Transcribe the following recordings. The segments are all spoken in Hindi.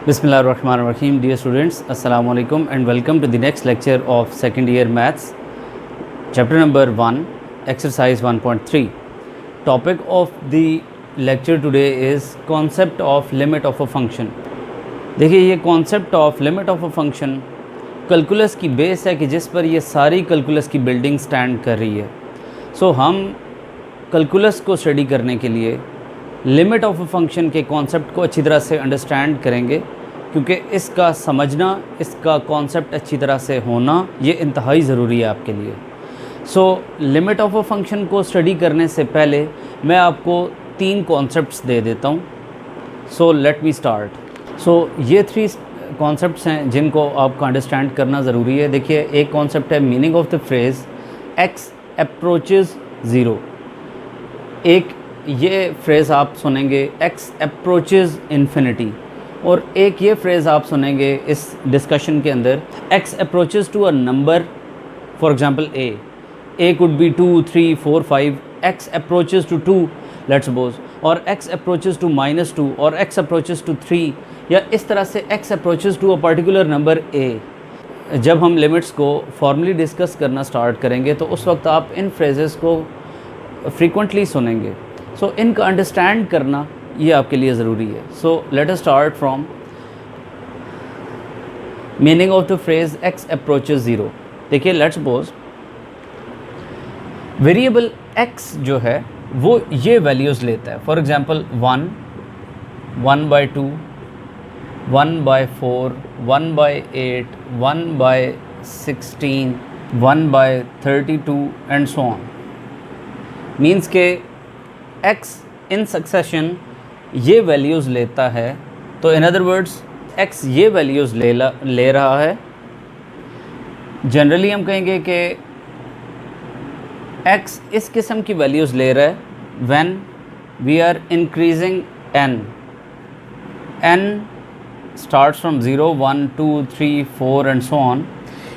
Bismillahirrahmanirrahim. Dear students, Assalamu alaikum and welcome to the next lecture of second year maths, chapter number 1, exercise 1.3. Topic of the lecture today is concept of limit of a function. देखिए ये concept of limit of a function calculus की बेस है कि जिस पर ये सारी कैलकुलस की बिल्डिंग स्टैंड कर रही है. सो हम कैलकुलस को स्टडी करने के लिए लिमिट ऑफ अ फंक्शन के कॉन्सेप्ट को अच्छी तरह से अंडरस्टैंड करेंगे, क्योंकि इसका समझना, इसका कॉन्सेप्ट अच्छी तरह से होना ये इंतहाई ज़रूरी है आपके लिए. सो लिमिट ऑफ अ फंक्शन को स्टडी करने से पहले मैं आपको 3 कॉन्सेप्ट्स दे देता हूँ. So let me start. सो ये 3 कॉन्सेप्ट्स हैं जिनको आपको अंडरस्टैंड करना ज़रूरी है. देखिए, एक कॉन्सेप्ट है meaning of the phrase x approaches zero. एक ये फ्रेज़ आप सुनेंगे x अप्रोचेस इन्फिनिटी, और एक ये फ्रेज़ आप सुनेंगे इस डिस्कशन के अंदर x approaches to a number, for example a could be 2 3 4 5, x approaches to 2 let's suppose, और x अप्रोचेस टू -2, और x अप्रोचेस टू 3, या इस तरह से x approaches to a particular number a. जब हम लिमिट्स को फॉर्मली डिस्कस करना स्टार्ट करेंगे तो उस वक्त आप इन फ्रेजेस को फ्रीक्वेंटली सुनेंगे. सो इनका अंडरस्टैंड करना ये आपके लिए ज़रूरी है. So let us start from meaning of the phrase x approaches zero. देखिए, लेट्स सपोज वेरिएबल x जो है वो ये वैल्यूज़ लेता है. For example 1, 1/2, 1/4, 1/8, 1/16, 1/32 and so on. Means के x इन सक्सेशन ये वैल्यूज़ लेता है. तो इन अदर वर्ड्स x ये वैल्यूज़ ले रहा है. जनरली हम कहेंगे कि x इस किस्म की वैल्यूज़ ले रहा है when we are increasing n starts from 0, 1, 2, 3, 4 and so on.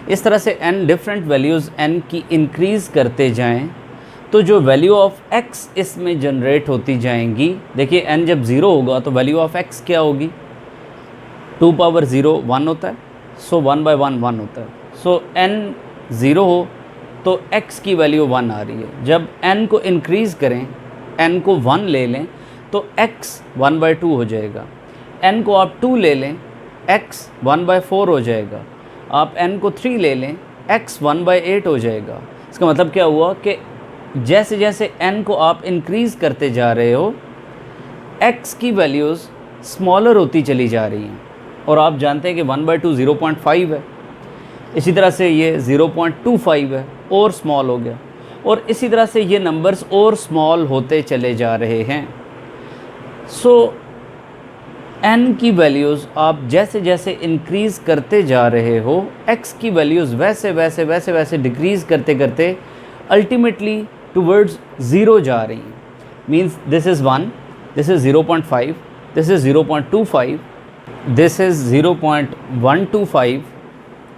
इस तरह से n डिफरेंट वैल्यूज़ n की इंक्रीज़ करते जाएं तो जो वैल्यू ऑफ x इसमें जनरेट होती जाएंगी. देखिए, n जब 0 होगा तो वैल्यू ऑफ x क्या होगी? 2 पावर 0 1 होता है, सो 1/1 1 होता है. सो n 0 हो तो x की वैल्यू 1 आ रही है. जब n को इंक्रीज़ करें, n को 1 ले लें तो x 1/2 हो जाएगा. n को आप 2 ले लें, x 1/4 हो जाएगा. आप n को 3 ले लें, x 1/8 हो जाएगा. इसका मतलब क्या हुआ कि जैसे जैसे n को आप इंक्रीज़ करते जा रहे हो, x की वैल्यूज़ स्मॉलर होती चली जा रही हैं. और आप जानते हैं कि 1/2 0.5 है. इसी तरह से ये 0.25 है, और स्मॉल हो गया. और इसी तरह से ये नंबर्स और स्मॉल होते चले जा रहे हैं. सो n की वैल्यूज़ आप जैसे जैसे इंक्रीज़ करते जा रहे हो, x की वैल्यूज़ वैसे वैसे वैसे वैसे डिक्रीज़ करते करते अल्टीमेटली टूवर्ड्स 0 जा रही हैं. Means this is 1, this is 0.5, this is 0.25, this is 0.125,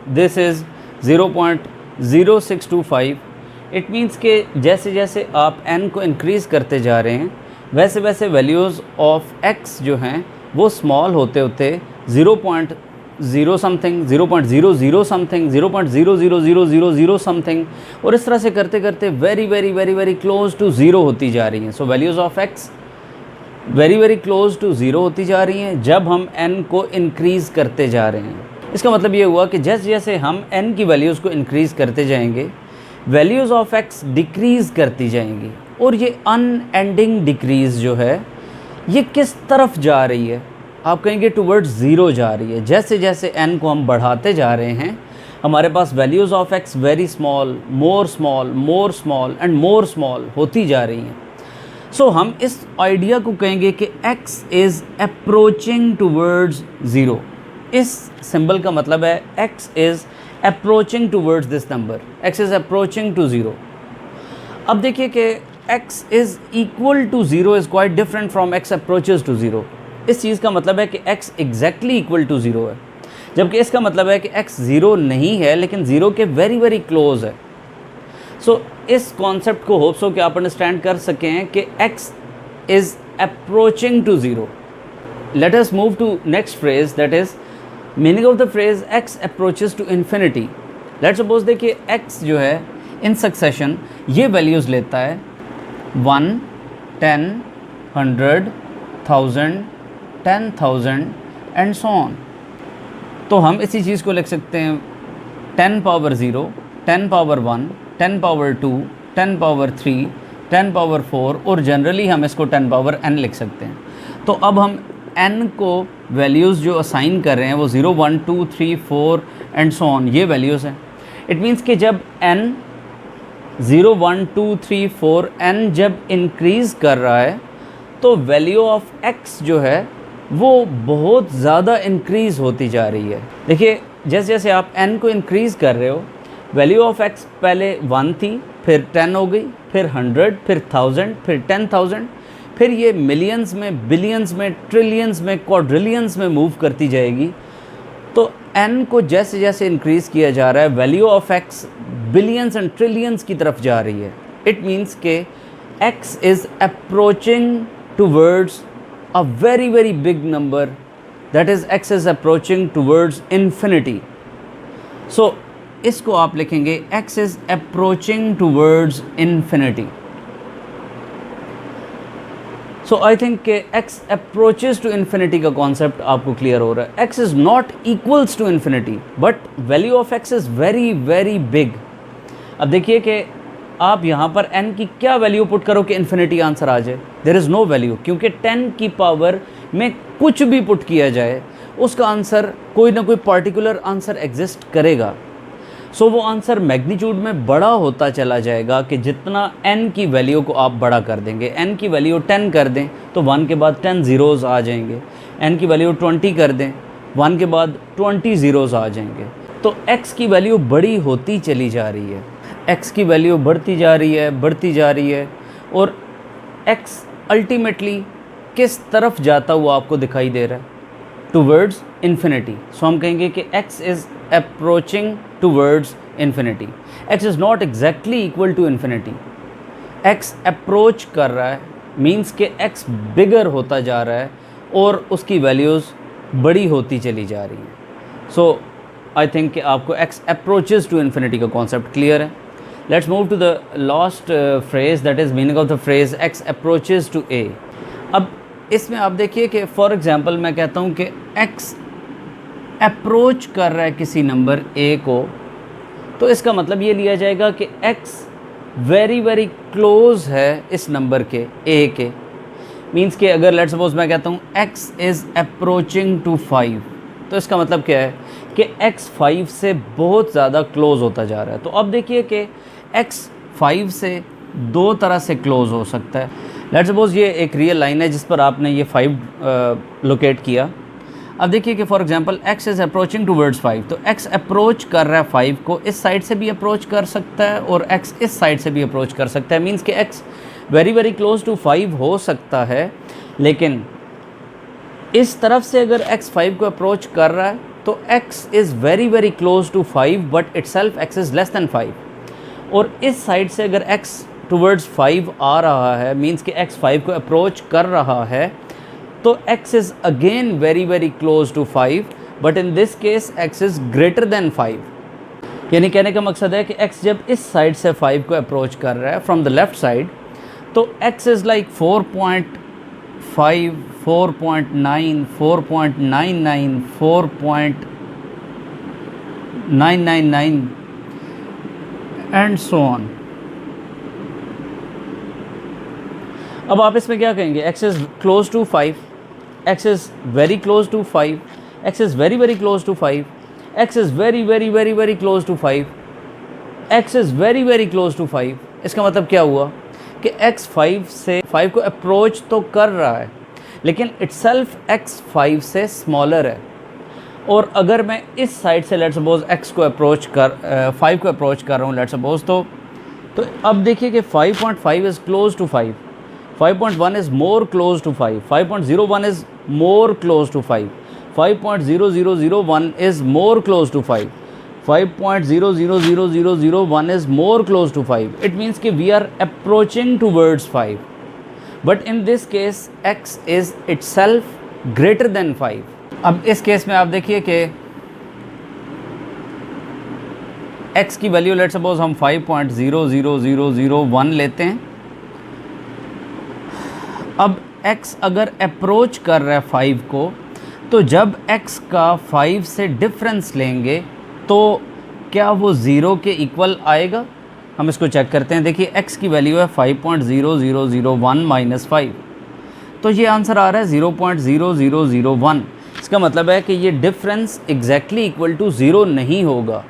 this is 0.0625. It means के जैसे जैसे आप n को इंक्रीज़ करते जा रहे हैं, वैसे वैसे वैल्यूज़ ऑफ x जो हैं वो स्मॉल होते होते 0.0 समथिंग, 0.00 समथिंग, 0.00000 समथिंग, और इस तरह से करते करते very very very very close to 0 होती जा रही हैं. So values of x very very close to 0 होती जा रही हैं जब हम n को इंक्रीज़ करते जा रहे हैं. इसका मतलब ये हुआ कि जैसे जैसे हम n की वैल्यूज़ को इंक्रीज़ करते जाएंगे, वैल्यूज़ ऑफ x डिक्रीज़ करती जाएंगी. और ये अनएंडिंग डिक्रीज़ जो है ये किस तरफ जा रही है? आप कहेंगे टूवर्ड्स 0 जा रही है. जैसे जैसे n को हम बढ़ाते जा रहे हैं, हमारे पास values of x very small, more small, more small and more small होती जा रही हैं. सो हम इस आइडिया को कहेंगे कि x इज़ अप्रोचिंग टूवर्ड्स 0. इस सिंबल का मतलब है x is approaching towards this number, x is approaching to 0. अब देखिए कि x is equal to 0 is quite different from x approaches to 0. इस चीज़ का मतलब है कि x एग्जैक्टली इक्वल टू 0 है, जबकि इसका मतलब है कि x 0 नहीं है लेकिन 0 के वेरी वेरी क्लोज है. सो इस कॉन्सेप्ट को होप्स हो कि आप अंडरस्टैंड कर सकें कि x is approaching to 0. let us move to next phrase, that is meaning of the phrase x approaches to infinity. Let's suppose देखिए x जो है in succession ये values लेता है 1, 10, 100, 1000, 10,000 and so on. तो हम इसी चीज़ को लिख सकते हैं 10 power 0, 10 power 1, 10 power 2, 10 power 3, 10 power 4 और जनरली हम इसको 10 पावर n लिख सकते हैं. तो अब हम n को वैल्यूज़ जो असाइन कर रहे हैं वो 0, 1, 2, 3, 4 एंड सो ऑन ये वैल्यूज़ हैं. इट मीन्स कि जब n 0, 1, 2, 3, 4 n जब इंक्रीज़ कर रहा है तो वैल्यू ऑफ x जो है वो बहुत ज़्यादा इंक्रीज़ होती जा रही है. देखिए जैसे जैसे आप n को इंक्रीज़ कर रहे हो वैल्यू ऑफ x पहले 1 थी, फिर 10 हो गई, फिर 100, फिर 1000, फिर 10,000, फिर ये मिलियंस में, बिलियंस में, ट्रिलियंस में, क्वाड्रिलियंस में मूव करती जाएगी. तो n को जैसे जैसे इंक्रीज़ किया जा रहा है value of x billions and trillions की तरफ जा रही है. इट मीन्स के x is approaching towards a very very big number, that is x is approaching towards infinity. So इसको आप लिखेंगे x is approaching towards infinity. So I think कि x approaches to infinity का concept आपको clear हो रहा है. x is not equals to infinity but value of x is very very big. अब देखिए कि आप यहाँ पर n की क्या वैल्यू पुट करो कि इन्फिनिटी आंसर आ जाए. देयर इज़ नो वैल्यू, क्योंकि 10 की पावर में कुछ भी पुट किया जाए उसका आंसर कोई ना कोई पार्टिकुलर आंसर एग्जिस्ट करेगा. सो वो आंसर मैग्नीट्यूड में बड़ा होता चला जाएगा कि जितना n की वैल्यू को आप बड़ा कर देंगे. n की वैल्यू 10 कर दें तो 1 के बाद 10 ज़ीरोज़ आ जाएंगे. n की वैल्यू 20 कर दें 1 के बाद 20 ज़ीरोज़ आ जाएंगे. तो x की वैल्यू बड़ी होती चली जा रही है, x की वैल्यू बढ़ती जा रही है, बढ़ती जा रही है, और x अल्टीमेटली किस तरफ जाता हुआ आपको दिखाई दे रहा है? Towards infinity. सो हम कहेंगे कि x is approaching towards infinity. x is not exactly equal to infinity. x approach कर रहा है मीन्स कि x बिगर होता जा रहा है और उसकी वैल्यूज़ बड़ी होती चली जा रही हैं. सो आई थिंक कि आपको x अप्रोचेस टू इन्फिनिटी का कॉन्सेप्ट क्लियर है. Let's move to the last phrase, that is meaning of the phrase x approaches to a. अब इसमें आप देखिए कि फॉर एग्ज़ाम्पल मैं कहता हूँ कि x अप्रोच कर रहा है किसी नंबर a को, तो इसका मतलब ये लिया जाएगा कि x वेरी वेरी क्लोज़ है इस नंबर के a के. मीन्स कि अगर लेट्स सपोज मैं कहता हूँ x इज़ अप्रोचिंग टू 5, तो इसका मतलब क्या है कि x 5 से बहुत ज़्यादा क्लोज़ होता जा रहा है. तो अब देखिए कि x 5 से दो तरह से क्लोज़ हो सकता है. लेट्स सपोज ये एक रियल लाइन है जिस पर आपने ये 5 लोकेट किया. अब देखिए कि for example x is approaching towards 5, तो x अप्रोच कर रहा है 5 को, इस साइड से भी अप्रोच कर सकता है और x इस साइड से भी अप्रोच कर सकता है. मीन्स कि x very very close to 5 हो सकता है, लेकिन इस तरफ से अगर x 5 को अप्रोच कर रहा है तो x is very very close to 5 but itself x is less than 5. और इस साइड से अगर x टूवर्ड्स 5 आ रहा है मीन्स कि x 5 को अप्रोच कर रहा है, तो x is again very very close to 5 but in this case x is greater than 5. यानी कहने का मकसद है कि x जब इस साइड से 5 को अप्रोच कर रहा है फ्रॉम द लेफ़्ट साइड, तो x is like 4.5, 4.9, 4.99, 4.999 and so on. अब आप इसमें क्या कहेंगे? x is close to 5, x is very close to 5, x is very very close to 5, x is very very very very close to 5, x is very very close to 5. इसका मतलब क्या हुआ कि x 5 से 5 को अप्रोच तो कर रहा है, लेकिन इटसेल्फ x 5 से स्मॉलर है. और अगर मैं इस साइड से लेट्स सपोज x को अप्रोच कर 5 को अप्रोच कर रहा हूँ लेट्स सपोज, तो अब देखिए कि 5.5 is close to 5, 5.1 is more close to 5, 5.01 is more close to 5, 5.00001 is more close to 5, 5.000001 is more close to 5. It means कि we are approaching towards 5. But in this case x is itself greater than 5। अब इस केस में आप देखिए कि x की वैल्यू लेट्स सपोज हम 5.00001 लेते हैं। अब x अगर अप्रोच कर रहा है 5 को, तो जब x का 5 से डिफरेंस लेंगे तो क्या वो 0 के इक्वल आएगा? हम इसको चेक करते हैं। देखिए x की वैल्यू है 5.0001 माइनस 5, तो ये आंसर आ रहा है 0.0001। इसका मतलब है कि ये डिफरेंस एग्जैक्टली इक्वल टू 0 नहीं होगा।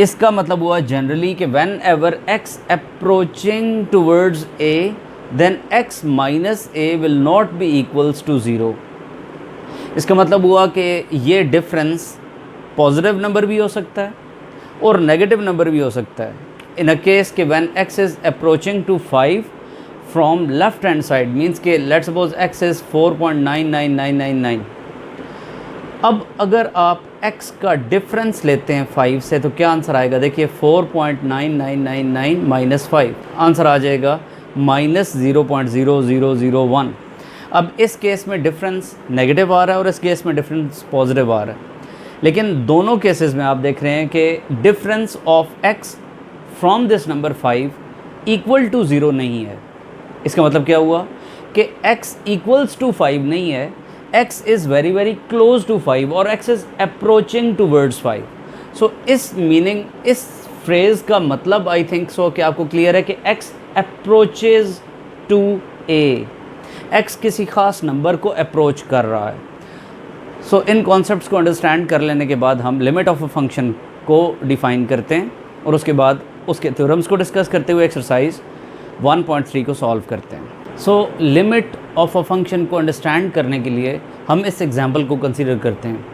इसका मतलब हुआ जनरली कि whenever x approaching towards a then x minus a will not be equals to 0। इसका मतलब हुआ कि ये डिफरेंस पॉजिटिव नंबर भी हो सकता है और नेगेटिव नंबर भी हो सकता है। इन अ केस के when x is approaching to 5 from left hand side means के लेट्स सपोज x इज़ 4.99999। अब अगर आप x का डिफरेंस लेते हैं 5 से तो क्या आंसर आएगा? देखिए 4.9999 माइनस 5, आंसर आ जाएगा माइनस 0.0001। अब इस केस में डिफरेंस नेगेटिव आ रहा है और इस केस में डिफरेंस पॉजिटिव आ रहा है, लेकिन दोनों केसेस में आप देख रहे हैं कि difference of x from this number 5 equal to 0 नहीं है। इसका मतलब क्या हुआ कि x इक्वल्स टू 5 नहीं है, x is very very close to 5 और x is approaching towards 5। So इस मीनिंग, इस फ्रेज़ का मतलब आई थिंक सो कि आपको क्लियर है कि x approaches to a, x किसी ख़ास नंबर को अप्रोच कर रहा है। सो इन कॉन्सेप्ट्स को अंडरस्टैंड कर लेने के बाद हम लिमिट ऑफ अ फंक्शन को डिफ़ाइन करते हैं और उसके बाद उसके थ्योरम्स को डिस्कस करते हुए एक्सरसाइज 1.3 को सॉल्व करते हैं। सो लिमिट ऑफ अ फंक्शन को अंडरस्टैंड करने के लिए हम इस एग्जांपल को कंसीडर करते हैं।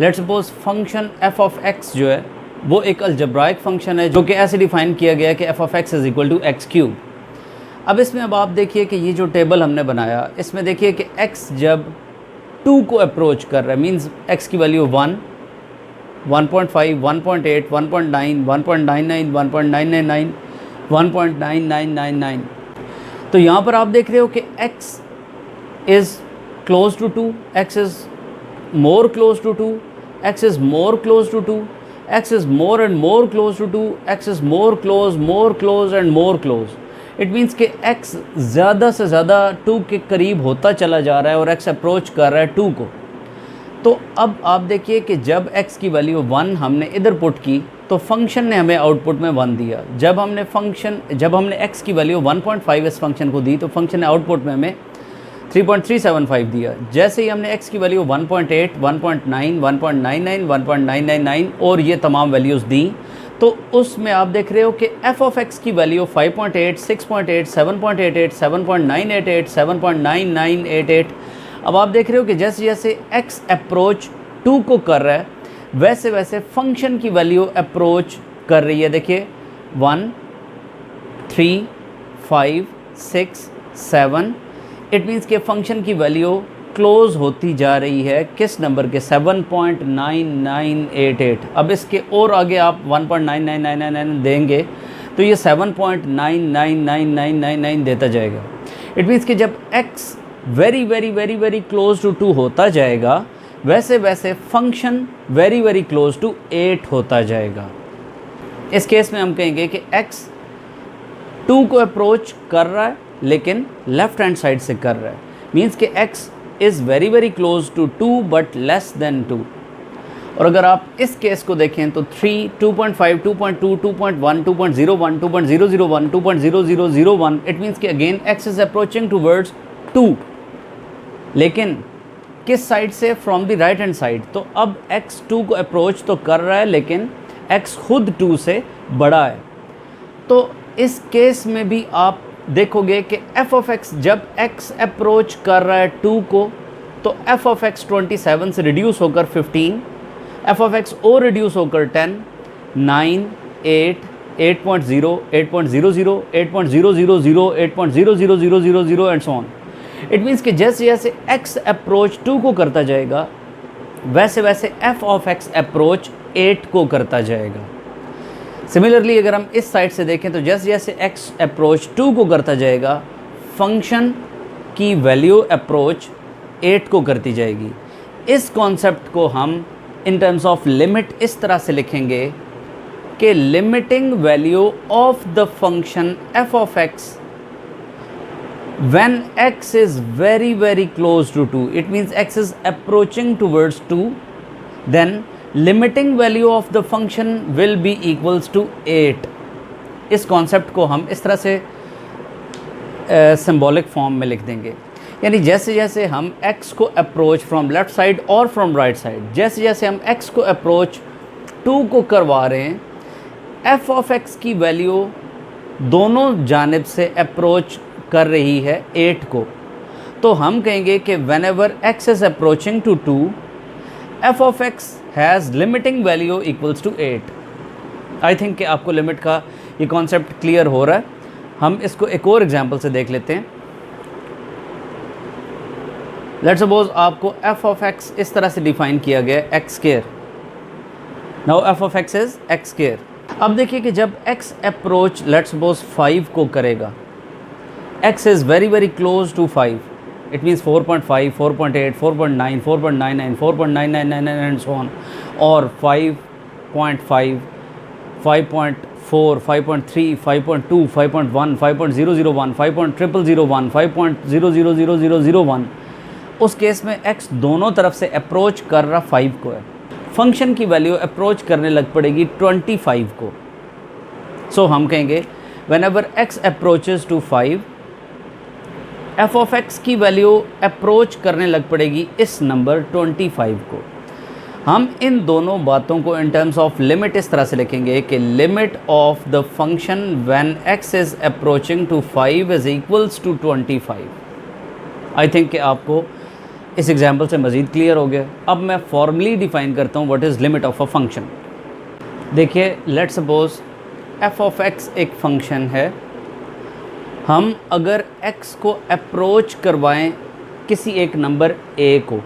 Let's suppose function f of x जो है वो एक अलजेब्राइक फंक्शन है जो कि ऐसे डिफ़ाइन किया गया है कि f of x is equal to x cube. अब इसमें अब आप देखिए कि ये जो टेबल हमने बनाया, इसमें देखिए कि x जब 2 को अप्रोच कर रहा है मींस x की वैल्यू 1, 1.5, 1.8, 1.9, 1.99, 1.999, 1.9999। तो यहाँ पर आप देख रहे हो कि x is close to 2, x is more close to 2, x is more close to 2, x is more and more close to 2, x is more close and more close. It means कि x ज़्यादा से ज़्यादा 2 के करीब होता चला जा रहा है और x अप्रोच कर रहा है 2 को। तो अब आप देखिए कि जब x की वैल्यू 1 हमने इधर पुट की तो फंक्शन ने हमें आउटपुट में 1 दिया। जब हमने x की वैल्यू 1.5 इस फंक्शन को दी तो फंक्शन ने आउटपुट में हमें 3.375 दिया। जैसे ही हमने x की वैल्यू 1.8, 1.9, 1.99, 1.999 और ये तमाम वैल्यूज़ दी तो उसमें आप देख रहे हो कि f ऑफ x की वैल्यू 5.8, 6.8, 7.88, 7.988, 7.9988। अब आप देख रहे हो कि जैसे जैसे x अप्रोच 2 को कर रहा है वैसे वैसे फंक्शन की वैल्यू अप्रोच कर रही है। देखिए 1, 3, 5, 6, 7। इट मीन्स के फंक्शन की वैल्यू क्लोज होती जा रही है किस नंबर के? 7.9988। अब इसके और आगे आप 1.99999 देंगे तो ये 7.999999 देता जाएगा। इट मीन्स कि जब x very very very very close to 2 होता जाएगा वैसे वैसे function very very close to 8 होता जाएगा। इस केस में हम कहेंगे कि x 2 को अप्रोच कर रहा है लेकिन लेफ्ट हैंड साइड से कर रहा है, मीन्स कि x is very very close to 2 but less than 2। और अगर आप इस केस को देखें तो 3, 2.5, 2.2, 2.1, 2.01, 2.001, 2.0001। इट मीन्स कि again x is approaching towards 2, लेकिन किस साइड से? From the right hand side. तो अब x 2 को अप्रोच तो कर रहा है लेकिन x खुद 2 से बड़ा है। तो इस केस में भी आप देखोगे कि f ऑफ x जब x अप्रोच कर रहा है 2 को तो f ऑफ x 27 से रिड्यूस होकर 15, f ऑफ x और रिड्यूस होकर 10, 9, 8, 8.0, 8.00, 8.000, 8.00000 and so on. It means कि जैसे जैसे x अप्रोच 2 को करता जाएगा वैसे वैसे f ऑफ x अप्रोच 8 को करता जाएगा। सिमिलरली अगर हम इस साइड से देखें तो जैसे जैसे x अप्रोच 2 को करता जाएगा फंक्शन की वैल्यू अप्रोच 8 को करती जाएगी। इस कॉन्सेप्ट को हम इन टर्म्स ऑफ लिमिट इस तरह से लिखेंगे कि limiting value of the function f of x when x is very very close to 2, it means x is approaching towards 2, then limiting value of the function will be equals to 8। इस कॉन्सेप्ट को हम इस तरह से सिंबॉलिक फॉर्म में लिख देंगे, यानी जैसे जैसे हम x को अप्रोच फ्रॉम लेफ़्ट साइड और फ्रॉम राइट साइड, जैसे जैसे हम x को अप्रोच 2 को करवा रहे हैं, f ऑफ x की वैल्यू दोनों जानिब से अप्रोच कर रही है 8 को। तो हम कहेंगे कि whenever x is approaching to 2, f of x has limiting value equals to 8। I think कि आपको लिमिट का ये कॉन्सेप्ट क्लियर हो रहा है। हम इसको एक और एग्जांपल से देख लेते हैं। लेट्स सपोज आपको f ऑफ x इस तरह से डिफाइन किया गया है x square. Now f of x is x square. अब देखिए कि जब x अप्रोच लेट्स सपोज 5 को करेगा, x is very very close to 5, it means 4.5, 4.8, 4.9, 4.99, 4.9999 and so on, or 5.5, 5.4, 5.3, 5.2, 5.1, 5.001, 5.0001, 5.000001, उस केस में x दोनों तरफ से अप्रोच कर रहा 5 को है। फंक्शन की वैल्यू अप्रोच करने लग पड़ेगी 25 को। सो हम कहेंगे whenever x approaches to 5, f of x की वैल्यू अप्रोच करने लग पड़ेगी इस नंबर 25 को। हम इन दोनों बातों को इन टर्म्स ऑफ लिमिट इस तरह से लिखेंगे कि limit of the function when x is approaching to 5 is equals to 25। I think कि आपको इस एग्जांपल से मज़ीद क्लियर हो गया। अब मैं फॉर्मली डिफ़ाइन करता हूँ what is limit of a function. देखिए, let's suppose f of x एक फंक्शन है। हम अगर x को अप्रोच करवाएं किसी एक नंबर a को,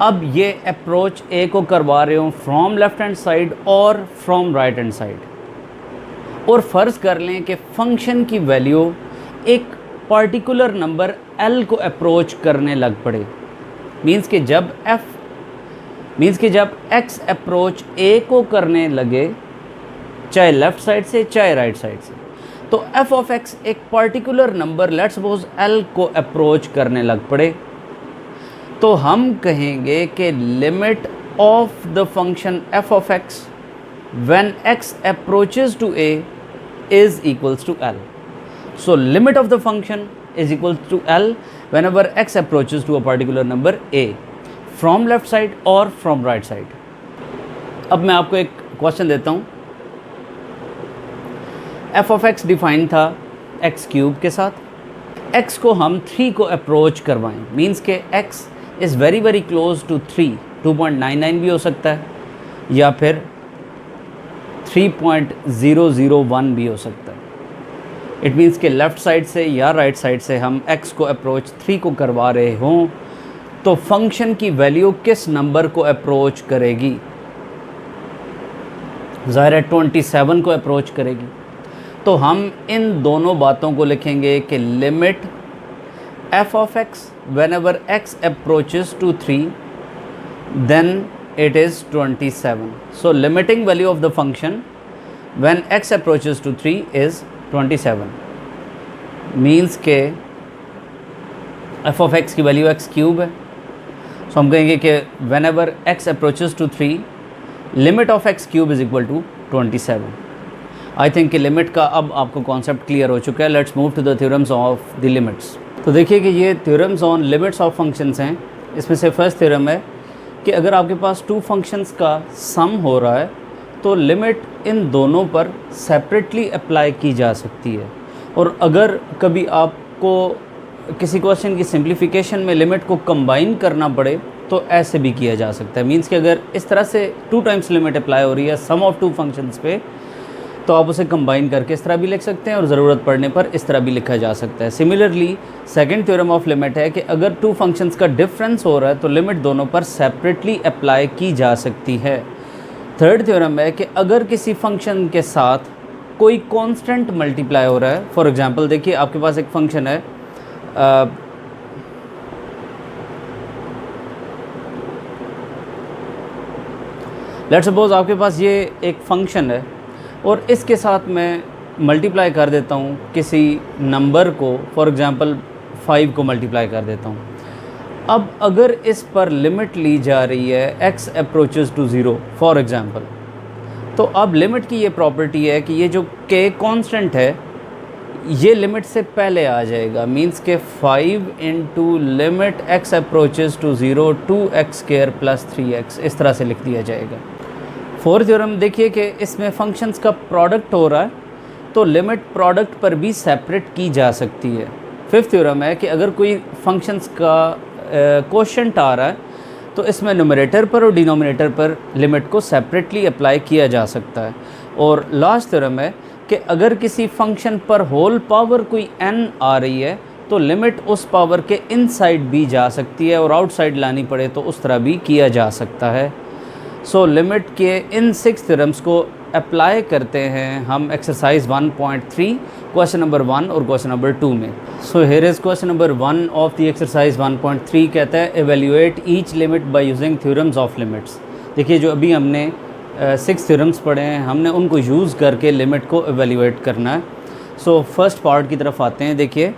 अब ये अप्रोच a को करवा रहे हो फ्रॉम लेफ़्ट हैंड साइड और फ्रॉम राइट हैंड साइड, और फ़र्ज़ कर लें कि फंक्शन की वैल्यू एक पर्टिकुलर नंबर l को अप्रोच करने लग पड़े। मीन्स कि जब x अप्रोच a को करने लगे, चाहे लेफ़्ट साइड से चाहे राइट साइड से, तो f ऑफ x एक particular number let's suppose l को अप्रोच करने लग पड़े, तो हम कहेंगे कि limit of the function f of x when x approaches to a is equals to l। So limit of the function is equals to l whenever x approaches to a particular number a from left side और फ्रॉम राइट साइड। अब मैं आपको एक क्वेश्चन देता हूँ। f ऑफ x डिफाइन था x क्यूब के साथ, x को हम 3 को अप्रोच करवाएं, मींस के x is very very close to 3, 2.99 भी हो सकता है या फिर 3.001 भी हो सकता है। इट मीन्स के लेफ़्ट साइड से या राइट साइड से हम x को अप्रोच 3 को करवा रहे हों, तो फंक्शन की वैल्यू किस नंबर को अप्रोच करेगी? ज़ाहिर है 27 को अप्रोच करेगी। तो हम इन दोनों बातों को लिखेंगे कि limit f of x whenever x approaches to 3 then it is 27। So limiting value of the function when x approaches to 3 इज़ 27। मीन्स के f ऑफ x की वैल्यू x क्यूब है। सो हम कहेंगे कि whenever x approaches to 3 limit of x cube is equal to 27। I think कि लिमिट का अब आपको कॉन्सेप्ट क्लियर हो चुका है। Let's move to the theorems of the limits. तो देखिए कि ये theorems on limits of functions हैं। इसमें से फर्स्ट थ्योरम है कि अगर आपके पास 2 फंक्शंस का सम हो रहा है तो लिमिट इन दोनों पर सेपरेटली अप्लाई की जा सकती है, और अगर कभी आपको किसी क्वेश्चन की सिंप्लीफिकेशन में लिमिट को कंबाइन करना पड़े तो ऐसे भी किया जा सकता है। मीन्स कि अगर इस तरह से 2 टाइम्स लिमिट अप्लाई हो रही है सम ऑफ 2 फंक्शंस पे, तो आप उसे कंबाइन करके इस तरह भी लिख सकते हैं और ज़रूरत पड़ने पर इस तरह भी लिखा जा सकता है। Similarly second theorem of limit है कि अगर 2 फंक्शंस का डिफरेंस हो रहा है तो लिमिट दोनों पर सेपरेटली अप्लाई की जा सकती है। थर्ड थ्योरम है कि अगर किसी फंक्शन के साथ कोई कांस्टेंट मल्टीप्लाई हो रहा है, फॉर एग्जांपल देखिए आपके पास एक फंक्शन है लेट्स सपोज आपके पास ये एक फंक्शन है और इसके साथ मैं मल्टीप्लाई कर देता हूँ किसी नंबर को, फॉर एग्ज़ाम्पल 5 को मल्टीप्लाई कर देता हूँ। अब अगर इस पर लिमिट ली जा रही है x approaches to 0 for example, तो अब लिमिट की ये प्रॉपर्टी है कि ये जो k कांस्टेंट है ये लिमिट से पहले आ जाएगा, मींस के 5 into limit x approaches to 0 2x² plus 3x, इस तरह से लिख दिया जाएगा। फोर्थ थ्योरम देखिए कि इसमें फंक्शंस का प्रोडक्ट हो रहा है तो लिमिट प्रोडक्ट पर भी सेपरेट की जा सकती है। फिफ्थ थ्योरम है कि अगर कोई फंक्शंस का कोशेंट आ रहा है तो इसमें न्यूमरेटर पर और डिनोमिनेटर पर लिमिट को सेपरेटली अप्लाई किया जा सकता है। और लास्ट थ्योरम है कि अगर किसी फंक्शन पर होल पावर कोई n आ रही है तो लिमिट उस पावर के इनसाइड भी जा सकती है और आउटसाइड लानी पड़े तो उस तरह भी किया जा सकता है। सो लिमिट के इन 6 थ्योरम्स को अप्लाई करते हैं हम एक्सरसाइज 1.3 क्वेश्चन नंबर 1 और क्वेश्चन नंबर 2 में। So here is question number 1 of the exercise 1.3, कहता है evaluate each limit by using theorems of limits. देखिए जो अभी हमने 6 थ्योरम्स पढ़े हैं, हमने उनको यूज़ करके लिमिट को एवेल्यूएट करना है। सो फर्स्ट पार्ट की तरफ आते हैं। देखिए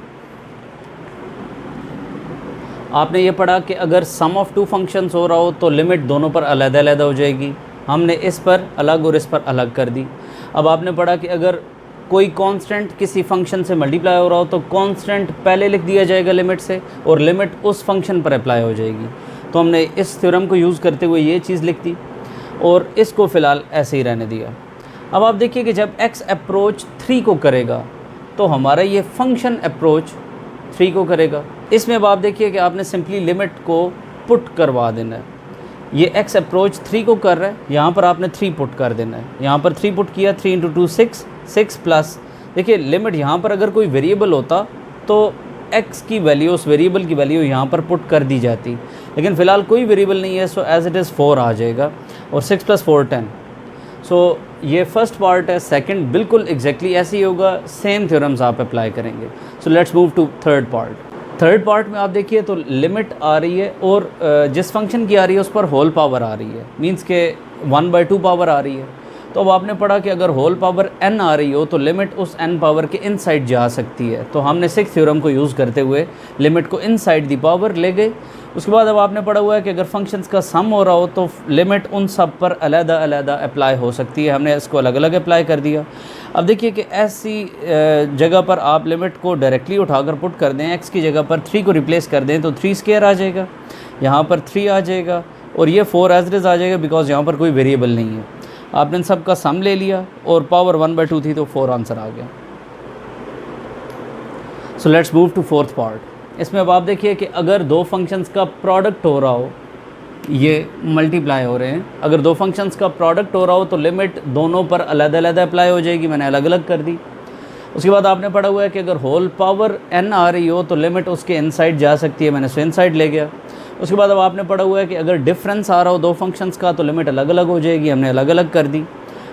आपने ये पढ़ा कि अगर सम ऑफ 2 फंक्शंस हो रहा हो तो लिमिट दोनों पर अलग-अलग हो जाएगी। हमने इस पर अलग और इस पर अलग कर दी। अब आपने पढ़ा कि अगर कोई कांस्टेंट किसी फंक्शन से मल्टीप्लाई हो रहा हो तो कांस्टेंट पहले लिख दिया जाएगा लिमिट से और लिमिट उस फंक्शन पर अप्लाई हो जाएगी। तो हमने इस थ्योरम को यूज़ करते हुए ये चीज़ लिख दी और इसको फ़िलहाल ऐसे ही रहने दिया। अब आप देखिए कि जब x अप्रोच 3 को करेगा तो हमारा ये फंक्शन अप्रोच 3 को करेगा। इसमें अब आप देखिए कि आपने सिंपली लिमिट को पुट करवा देना है। ये x अप्रोच 3 को कर रहा है, यहाँ पर आपने 3 पुट कर देना है। यहाँ पर 3 पुट किया, 3 इंटू 2 6, 6 प्लस, देखिए लिमिट यहाँ पर अगर कोई वेरिएबल होता तो x की वैल्यू, उस वेरिएबल की वैल्यू यहाँ पर पुट कर दी जाती, लेकिन फ़िलहाल कोई वेरिएबल नहीं है, सो एज इट इज़ 4 आ जाएगा और 6 + 4 10। सो ये फर्स्ट पार्ट है। सेकंड बिल्कुल एग्जैक्टली ऐसे ही होगा, सेम थ्योरम्स आप अप्लाई करेंगे। So let's move to third part. Third part में आप देखिए तो लिमिट आ रही है और जिस फंक्शन की आ रही है उस पर होल पावर आ रही है, मींस के 1/2 पावर आ रही है। तो अब आपने पढ़ा कि अगर होल पावर n आ रही हो तो लिमिट उस n पावर के इनसाइड जा सकती है। तो हमने 6th थ्योरम को यूज़ करते हुए लिमिट को इनसाइड दी पावर ले गए। उसके बाद अब आपने पढ़ा हुआ है कि अगर फंक्शंस का सम हो रहा हो तो लिमिट उन सब पर अलग-अलग अप्लाई हो सकती है। हमने इसको अलग-अलग अप्लाई कर दिया। अब देखिए कि ऐसी जगह पर आप लिमिट को डायरेक्टली उठाकर पुट कर दें, x की जगह पर 3 को रिप्लेस कर दें तो 3² आ जाएगा, यहाँ पर 3 आ जाएगा और ये 4 एज इट इज़ आ जाएगा बिकॉज यहाँ पर कोई वेरिएबल नहीं है। आपने इन सब का सम ले लिया और पावर 1/2 थी तो 4 आंसर आ गया। So let's move to fourth part. इसमें अब आप देखिए कि अगर 2 फंक्शंस का प्रोडक्ट हो रहा हो, ये मल्टीप्लाई हो रहे हैं, अगर 2 फंक्शंस का प्रोडक्ट हो रहा हो तो लिमिट दोनों पर अलग-अलग अप्लाई हो जाएगी, मैंने अलग-अलग कर दी। उसके बाद आपने पढ़ा हुआ है कि अगर होल पावर n आ रही हो तो लिमिट उसके इनसाइड जा सकती है, मैंने उसको इनसाइड ले गया। उसके बाद अब आपने पढ़ा हुआ है कि अगर डिफरेंस आ रहा हो 2 फंक्शंस का तो लिमिट अलग-अलग हो जाएगी, हमने अलग-अलग कर दी।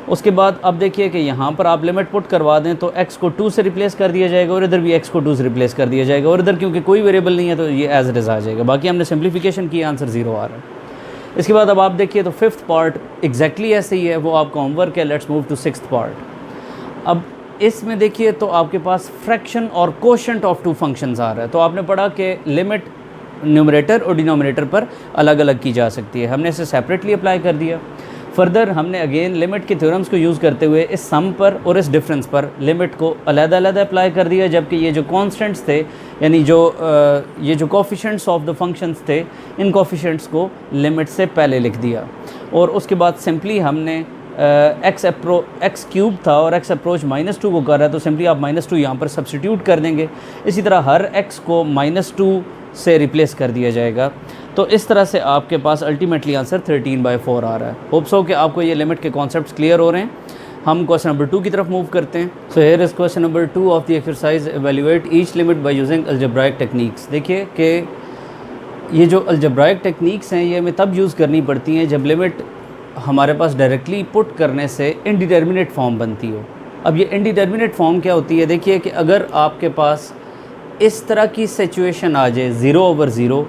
उसके बाद अब देखिए कि यहाँ पर आप लिमिट पुट करवा दें तो x को 2 से रिप्लेस कर दिया जाएगा और इधर भी x को 2 से रिप्लेस कर दिया जाएगा और इधर क्योंकि कोई वेरिएबल नहीं है तो ये एज इट इज़ आ जाएगा। बाकी हमने सिंप्लीफिकेशन की, आंसर 0 आ रहा है। इसके बाद अब आप देखिए तो फिफ्थ पार्ट एग्जैक्टली ऐसे ही है, वो आपका होमवर्क है। Let's move to sixth part. अब इसमें देखिए तो आपके पास फ्रैक्शन और कोशेंट ऑफ 2 फंक्शंस आ रहा है। तो आपने पढ़ा कि लिमिट न्यूमरेटर और डिनोमिनेटर पर अलग अलग की जा सकती है, हमने इसे सेपरेटली अप्लाई कर दिया। फर्दर हमने अगेन लिमिट के थ्योरम्स को यूज़ करते हुए इस सम पर और इस डिफरेंस पर लिमिट को अलग-अलग अप्लाई कर दिया, जबकि ये जो कांस्टेंट्स थे यानी ये जो कोफिशिएंट्स ऑफ द फंक्शंस थे, इन कोफिशिएंट्स को लिमिट से पहले लिख दिया और उसके बाद सिंपली हमने x क्यूब था और x अप्रोच -2 को कर रहा है तो सिंपली आप -2 यहाँ पर सब्सटीट्यूट कर देंगे। इसी तरह हर x को -2 से रिप्लेस कर दिया जाएगा। तो इस तरह से आपके पास अल्टीमेटली आंसर 13/4 आ रहा है। होप्स हो कि आपको ये लिमिट के कॉन्सेप्ट्स क्लियर हो रहे हैं। हम क्वेश्चन नंबर 2 की तरफ मूव करते हैं। So here is question number 2 of the exercise evaluate each limit by using algebraic techniques. देखिए कि ये जो अलजेब्राइक टेक्निक्स हैं ये हमें तब यूज़ करनी पड़ती हैं जब लिमिट हमारे पास डायरेक्टली पुट करने से इनडिटर्मिनेट फॉर्म बनती हो। अब ये इनडिटर्मिनेट फॉर्म क्या होती है? देखिए कि अगर आपके पास इस तरह की सिचुएशन आ जाए 0/0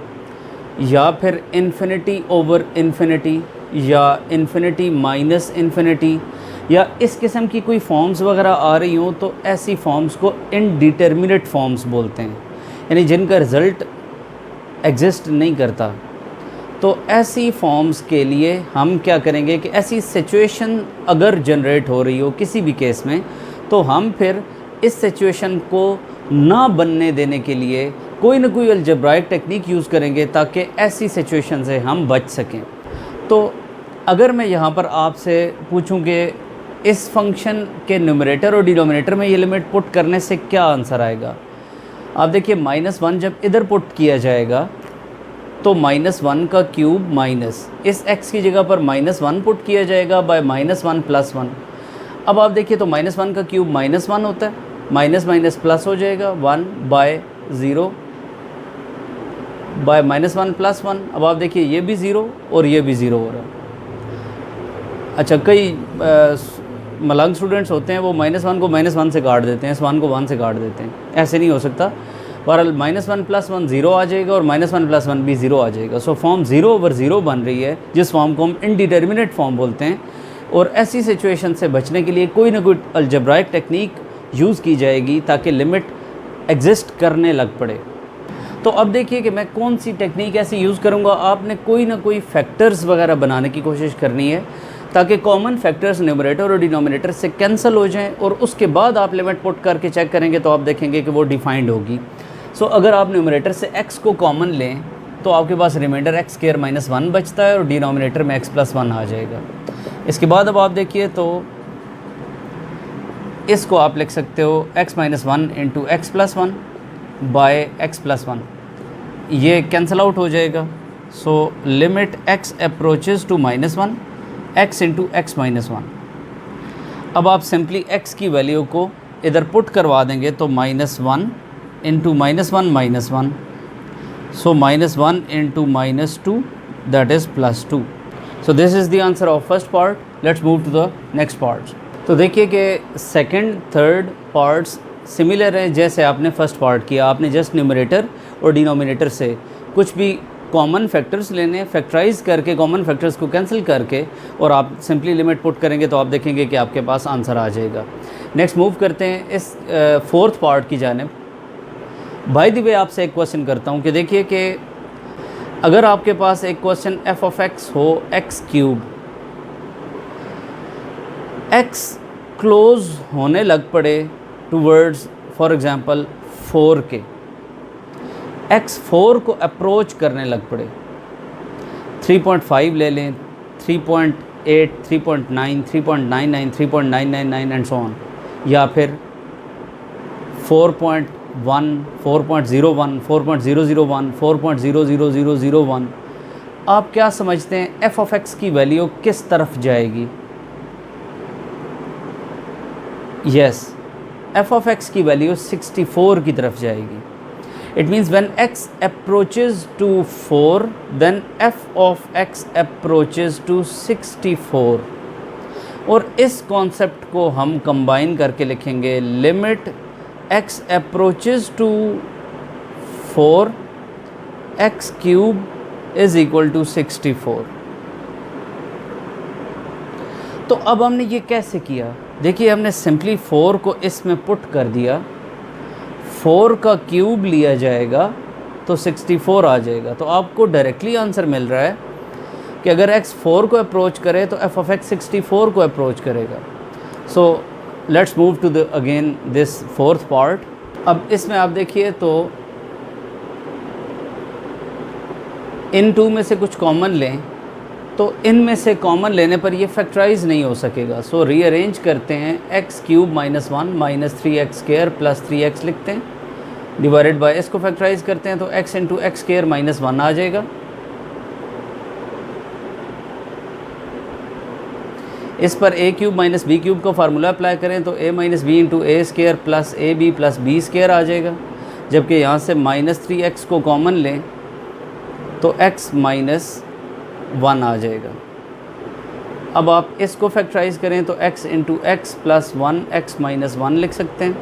या फिर इन्फिनिटी ओवर इन्फिनिटी या इन्फिनिटी माइनस इन्फिनिटी या इस किस्म की कोई फॉर्म्स वगैरह आ रही हों तो ऐसी फॉर्म्स को इनडिटर्मिनेट फॉर्म्स बोलते हैं, यानी जिनका रिज़ल्ट एग्जिस्ट नहीं करता। तो ऐसी फॉर्म्स के लिए हम क्या करेंगे कि ऐसी सिचुएशन अगर जनरेट हो रही हो किसी भी केस में, तो हम फिर इस सिचुएशन को ना बनने देने के लिए कोई ना कोई अलजेब्राइक टेक्निक यूज़ करेंगे ताकि ऐसी सिचुएशन से हम बच सकें। तो अगर मैं यहाँ पर आपसे पूछूं कि इस फंक्शन के न्यूमरेटर और डिनोमिनेटर में ये लिमिट पुट करने से क्या आंसर आएगा, आप देखिए -1 जब इधर पुट किया जाएगा तो -1 का क्यूब माइनस इस x की जगह पर -1 पुट किया जाएगा बाय -1 + 1। अब आप देखिए तो -1 का क्यूब -1 होता है, माइनस माइनस प्लस हो जाएगा 1/0 बाय -1 + 1। अब आप देखिए ये भी 0 और ये भी 0 हो रहा है। अच्छा, कई मलंग स्टूडेंट्स होते हैं वो -1 को -1 से काट देते हैं, इस 1 को 1 से काट देते हैं। ऐसे नहीं हो सकता। बहरहाल -1 + 1 0 आ जाएगा और -1 + 1 भी 0 आ जाएगा। सो फॉर्म 0/0 बन रही है, जिस फॉर्म को हम इनडिटर्मिनेट फॉर्म बोलते हैं। और ऐसी सिचुएशन से बचने के लिए कोई ना कोई अलजेब्राइक टेक्निक यूज़ की जाएगी ताकि लिमिट एग्जिस्ट करने लग पड़े। तो अब देखिए कि मैं कौन सी टेक्निक ऐसी यूज़ करूँगा। आपने कोई ना कोई फैक्टर्स वगैरह बनाने की कोशिश करनी है ताकि कॉमन फैक्टर्स न्यूमरेटर और डिनोमिनेटर से कैंसिल हो जाएं, और उसके बाद आप लिमिट पुट करके चेक करेंगे तो आप देखेंगे कि वो डिफाइंड होगी। सो अगर आप न्यूमरेटर से x को कॉमन लें तो आपके पास रिमाइंडर x² - 1 बचता है और डिनोमिनेटर में x + 1 आ जाएगा। इसके बाद अब आप देखिए तो इसको आप लिख सकते हो x - 1 × x + 1 बाय x + 1, ये कैंसिल आउट हो जाएगा। So limit x approaches to -1 x × x - 1। अब आप सिंपली x की वैल्यू को इधर पुट करवा देंगे तो -1 × -1 - 1, so -1 × -2 that is +2। So this is the answer of first part. Let's move to the next parts. तो देखिए कि सेकंड थर्ड पार्ट्स सिमिलर हैं जैसे आपने फर्स्ट पार्ट किया। आपने जस्ट न्यूमरेटर और डिनोमिनेटर से कुछ भी कॉमन फैक्टर्स लेने, फैक्टराइज करके कॉमन फैक्टर्स को कैंसिल करके और आप सिंपली लिमिट पुट करेंगे तो आप देखेंगे कि आपके पास आंसर आ जाएगा। नेक्स्ट मूव करते हैं इस फोर्थ पार्ट की जानिब। बाय द वे आपसे एक क्वेश्चन करता हूँ कि देखिए कि अगर आपके पास एक क्वेश्चन f(x) हो x³, x क्लोज होने लग पड़े टूवर्ड्स फॉर एग्ज़ाम्पल 4 के, x 4 को अप्रोच करने लग पड़े, 3.5 ले लें, 3.8, 3.9, 3.99, 3.999 एंड सो ऑन, या फिर 4.1, 4.01, 4.001, 4.00001। आप क्या समझते हैं f(x) की वैल्यू किस तरफ जाएगी? यस, f(x) की वैल्यू 64 की तरफ जाएगी। It means when x approaches to 4, then f(x) approaches to 64। और इस कॉन्सेप्ट को हम कंबाइन करके लिखेंगे limit x approaches to 4 x³ = 64। तो अब हमने ये कैसे किया? देखिए हमने सिंपली 4 को इसमें पुट कर दिया, 4 का क्यूब लिया जाएगा तो 64 आ जाएगा। तो आपको डायरेक्टली आंसर मिल रहा है कि अगर x 4 को अप्रोच करे तो f(x) 64 को अप्रोच करेगा। So let's move to the again this fourth part. अब इसमें आप देखिए तो इन टू में से कुछ कॉमन लें तो इनमें से कॉमन लेने पर ये फैक्टराइज नहीं हो सकेगा। सो रीअरेंज करते हैं, x³ - 1 - 3x² + 3x लिखते हैं, डिवाइडेड बाय इसको फैक्टराइज करते हैं तो x × x² - 1 आ जाएगा। इस पर a³ - b³ का फार्मूला अप्लाई करें तो a - b × a² + ab + b² आ जाएगा। जबकि यहाँ से -3x को कॉमन लें तो x - 1 आ जाएगा। अब आप इसको फैक्टराइज करें तो x × x + 1 x - 1 लिख सकते हैं।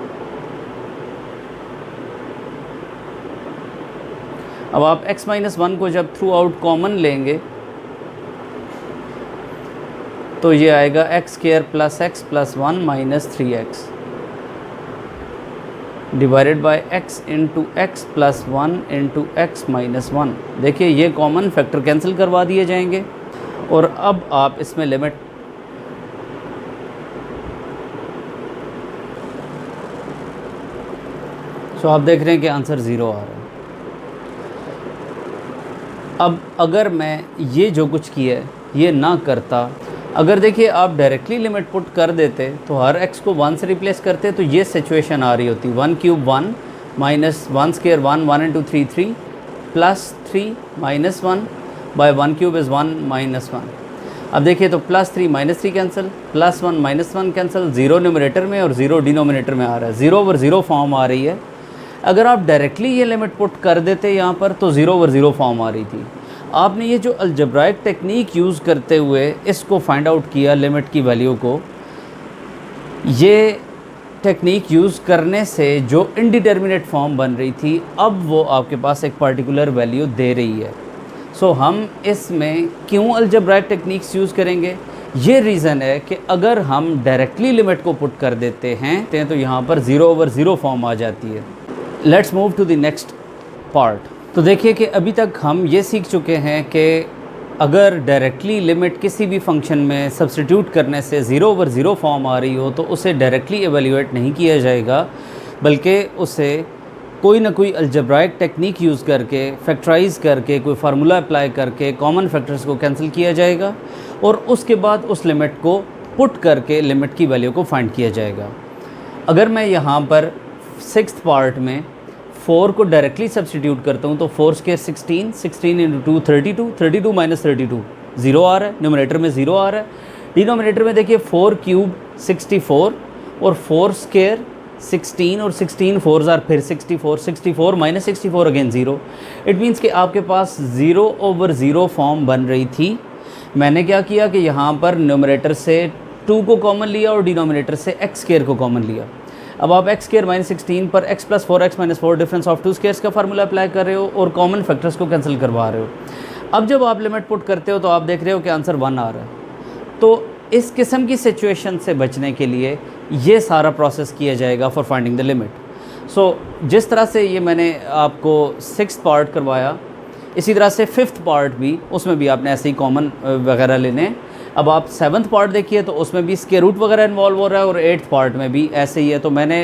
अब आप x - 1 को जब थ्रू आउट कॉमन लेंगे तो ये आएगा x square plus x plus 1 minus 3x divided by x into x plus 1 into x minus 1। देखिए ये कॉमन फैक्टर कैंसिल करवा दिए जाएंगे और अब आप इसमें लिमिट आप देख रहे हैं कि आंसर 0 आ रहा है। अब अगर मैं ये जो कुछ किया है ये ना करता, अगर देखिए आप डायरेक्टली लिमिट पुट कर देते तो हर x को 1 से रिप्लेस करते तो ये सिचुएशन आ रही होती 1 cube 1 minus 1 square 1 into 3 3 plus 3 minus 1 by 1 cube is 1 minus 1। अब देखिए तो plus 3 minus 3 cancel, plus 1 minus 1 cancel, 0 numerator में और 0 डिनोमिनेटर में आ रहा है, 0 ओवर 0 फॉर्म आ रही है। अगर आप डायरेक्टली ये लिमिट पुट कर देते यहाँ पर तो 0 ओवर 0 फॉर्म आ रही थी। आपने ये जो अलजेब्राइक टेक्निक यूज़ करते हुए इसको फाइंड आउट किया लिमिट की वैल्यू को, ये टेक्निक यूज़ करने से जो इनडिटर्मिनेट फॉर्म बन रही थी अब वो आपके पास एक पर्टिकुलर वैल्यू दे रही है। सो हम इसमें क्यों अलजेब्राइक टेक्निक्स यूज़ करेंगे, ये रीज़न है कि अगर हम डायरेक्टली लिमिट को पुट कर देते हैं तो यहाँ पर 0 ओवर 0 फॉर्म आ जाती है। Let's move to the next part. तो देखिए कि अभी तक हम ये सीख चुके हैं कि अगर डायरेक्टली लिमिट किसी भी फंक्शन में सब्स्टिट्यूट करने से 0 ओवर 0 फॉर्म आ रही हो तो उसे डायरेक्टली एवेल्यूएट नहीं किया जाएगा, बल्कि उसे कोई ना कोई अलजेब्राइक टेक्निक यूज़ करके फैक्टराइज करके कोई फार्मूला अप्लाई करके कॉमन फैक्टर्स को कैंसिल किया जाएगा और उसके बाद उस लिमिट को पुट करके लिमिट की वैल्यू को फाइंड किया जाएगा। अगर मैं यहाँ पर 6th पार्ट में 4 को डायरेक्टली सब्स्टिट्यूट करता हूँ तो 4 स्क्वायर 16, 16 इंटू 2 32, 32 माइनस 32 0 आ रहा है, न्यूमरेटर में 0 आ रहा है। डिनोमिनेटर में देखिए 4 क्यूब 64 और 4 स्क्वायर 16 और 16 4 आर फिर 64, 64 माइनस 64 अगेन 0। इट मीन्स कि आपके पास 0 ओवर 0 फॉर्म बन रही थी। मैंने क्या किया कि यहाँ पर न्यूमरेटर से 2 को कॉमन लिया और डिनोमिनेटर से एक्स स्क्वायर को कॉमन लिया। अब आप एक्स स्क्वायर माइनस 16 पर x plus 4x minus 4 difference of 2 squares का फार्मूला अप्लाई कर रहे हो और कॉमन फैक्टर्स को कैंसिल करवा रहे हो। अब जब आप लिमिट पुट करते हो तो आप देख रहे हो कि आंसर 1 आ रहा है। तो इस किस्म की सिचुएशन से बचने के लिए ये सारा प्रोसेस किया जाएगा फॉर फाइंडिंग द लिमिट। सो जिस तरह से ये मैंने आपको 6th पार्ट करवाया, इसी तरह से 5th पार्ट भी, उसमें भी आपने ऐसे ही कॉमन वगैरह लेने। अब आप 7th पार्ट देखिए तो उसमें भी स्क्वायर रूट वगैरह इन्वॉल्व हो रहा है और 8th पार्ट में भी ऐसे ही है। तो मैंने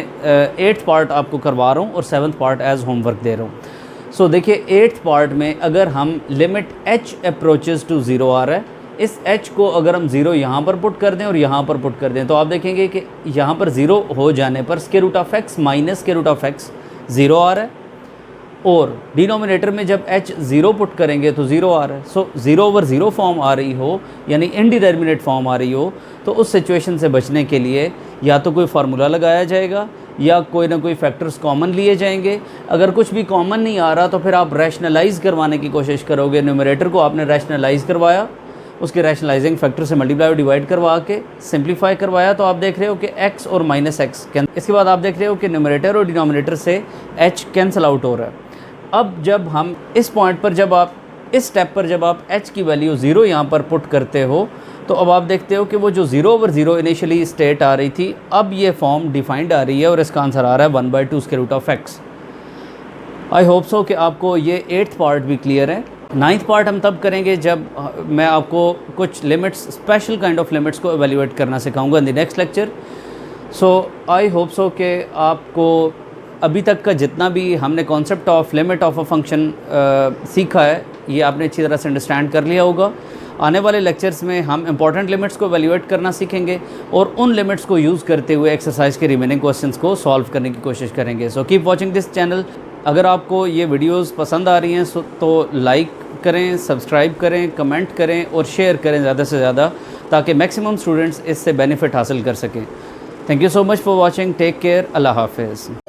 8th पार्ट आपको करवा रहा हूँ और 7th पार्ट एज होमवर्क दे रहा हूँ। सो देखिए 8th पार्ट में अगर हम लिमिट h अप्रोचेस टू 0 आ रहा है, इस h को अगर हम 0 यहाँ पर पुट कर दें और यहाँ पर पुट कर दें तो आप देखेंगे कि यहाँ पर 0 हो जाने पर square root of x minus square root of x 0 आ रहा है और डिनोमिनेटर में जब h 0 पुट करेंगे तो 0 आ रहा है। सो 0 ओवर 0 फॉर्म आ रही हो यानी इनडिटर्मिनेट फॉर्म आ रही हो तो उस सिचुएशन से बचने के लिए या तो कोई फार्मूला लगाया जाएगा या कोई ना कोई फैक्टर्स कॉमन लिए जाएंगे। अगर कुछ भी कॉमन नहीं आ रहा तो फिर आप रैशनलाइज़ करवाने की कोशिश करोगे। न्यूमरेटर को आपने रैशनलाइज़ करवाया, उसके रैशनलाइजिंग फैक्टर से मल्टीप्लाई और डिवाइड करवा के सिंप्लीफाई करवाया तो आप देख रहे हो कि x और माइनस एक्स। इसके बाद आप देख रहे हो कि न्यूमरेटर और डिनोमिनेटर से h कैंसिल आउट हो रहा है। अब जब हम इस पॉइंट पर, जब आप इस स्टेप पर जब आप h की वैल्यू 0 यहाँ पर पुट करते हो तो अब आप देखते हो कि वो जो 0 ओवर 0 इनिशियली स्टेट आ रही थी अब ये फॉर्म डिफाइंड आ रही है और इसका आंसर आ रहा है 1/2 square root of x। I hope so कि आपको ये 8th पार्ट भी क्लियर है। 9th पार्ट हम तब करेंगे जब मैं आपको कुछ limits, special kind of limits को एवेल्यूएट करना सिखाऊंगा in the next lecture. So I hope so कि आपको अभी तक का जितना भी हमने concept of limit of a function सीखा है ये आपने अच्छी तरह से अंडरस्टैंड कर लिया होगा। आने वाले लेक्चर्स में हम इंपॉर्टेंट लिमिट्स को एवेल्यूएट करना सीखेंगे और उन लिमिट्स को यूज़ करते हुए एक्सरसाइज के रिमेनिंग क्वेश्चंस को सॉल्व करने की कोशिश करेंगे। So keep watching this channel. अगर आपको ये वीडियोस पसंद आ रही हैं तो लाइक करें, सब्सक्राइब करें, कमेंट करें और शेयर करें ज़्यादा से ज़्यादा ताकि मैक्सिमम स्टूडेंट्स इससे बेनिफिट हासिल कर सकें। Thank you so much for watching. Take care. Allah हाफिज़।